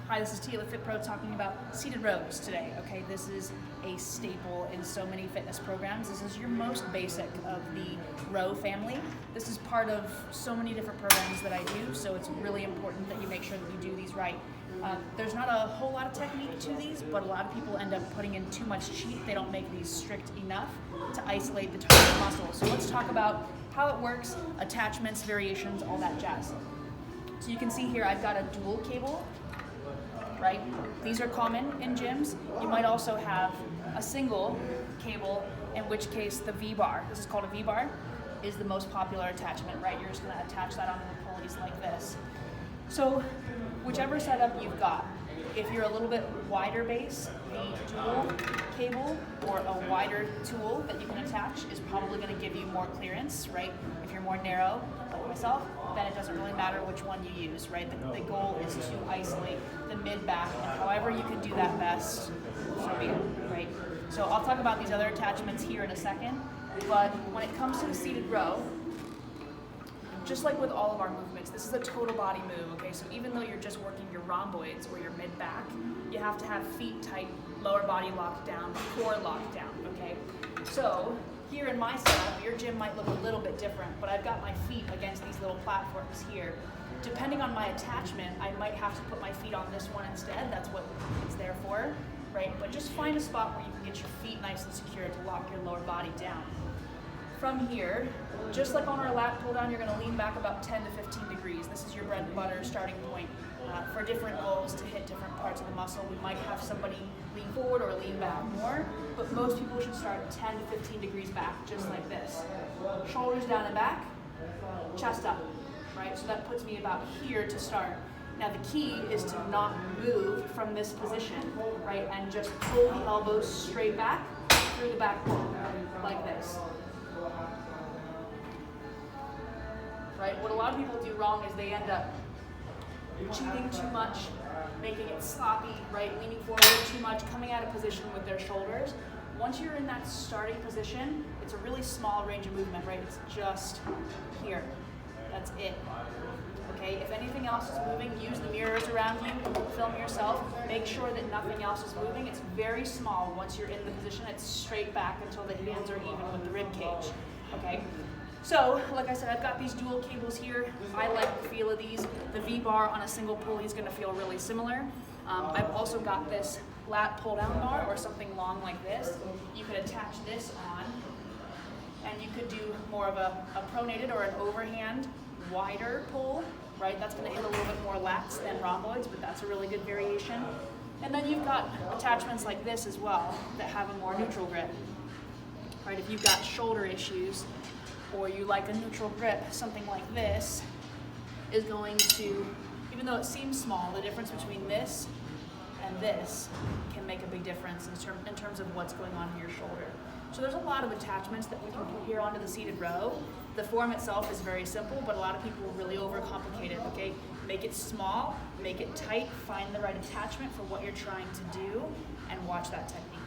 Hi, this is Tia with FitPro talking about seated rows today. Okay, this is a staple in so many fitness programs. This is your most basic of the row family. This is part of so many different programs that I do, so it's really important that you make sure that you do these right. There's not a whole lot of technique to these, but a lot of people end up putting in too much cheat. They don't make these strict enough to isolate the target muscle. So let's talk about how it works, attachments, variations, all that jazz. So you can see here I've got a dual cable, right? These are common in gyms. You might also have a single cable, in which case the V-bar, this is called a V-bar, is the most popular attachment, right? You're just gonna attach that onto the pulleys like this. So whichever setup you've got, if you're a little bit wider base, the dual cable or a wider tool that you can attach is probably going to give you more clearance, right? If you're more narrow, like myself, then it doesn't really matter which one you use, right? The goal is to isolate the mid-back, and however you can do that best, so be it, right? So I'll talk about these other attachments here in a second, but when it comes to the seated row, just like with all of our movements, this is a total body move, okay? So even though you're just working your rhomboids or your mid-back, you have to have feet tight, lower body locked down, core locked down, okay? So here in my setup, your gym might look a little bit different, but I've got my feet against these little platforms here. Depending on my attachment, I might have to put my feet on this one instead. That's what it's there for, right? But just find a spot where you can get your feet nice and secure to lock your lower body down. From here, just like on our lat pull down, you're going to lean back about 10 to 15 degrees. This is your bread and butter starting point. For different goals to hit different parts of the muscle, we might have somebody lean forward or lean back more, but most people should start 10 to 15 degrees back, just like this. Shoulders down and back, chest up, right? So that puts me about here to start. Now the key is to not move from this position, right? And just pull the elbows straight back through the back wall, like this. Right? What a lot of people do wrong is they end up cheating too much, making it sloppy, right? Leaning forward too much, coming out of position with their shoulders. Once you're in that starting position, it's a really small range of movement, right? It's just here. That's it. Okay? If anything else is moving, use the mirrors around you, film yourself, make sure that nothing else is moving. It's very small. Once you're in the position, it's straight back until the hands are even with the rib cage. Okay? So, like I said, I've got these dual cables here. I like the feel of these. The V-bar on a single pulley is going to feel really similar. I've also got this lat pull-down bar or something long like this. You could attach this on, and you could do more of a pronated or an overhand wider pull, right? That's going to hit a little bit more lats than rhomboids, but that's a really good variation. And then you've got attachments like this as well that have a more neutral grip, right? If you've got shoulder issues, or you like a neutral grip, something like this is going to, even though it seems small, the difference between this and this can make a big difference in terms of what's going on in your shoulder. So there's a lot of attachments that we can put here onto the seated row. The form itself is very simple, but a lot of people really overcomplicate it, okay? Make it small, make it tight, find the right attachment for what you're trying to do, and watch that technique.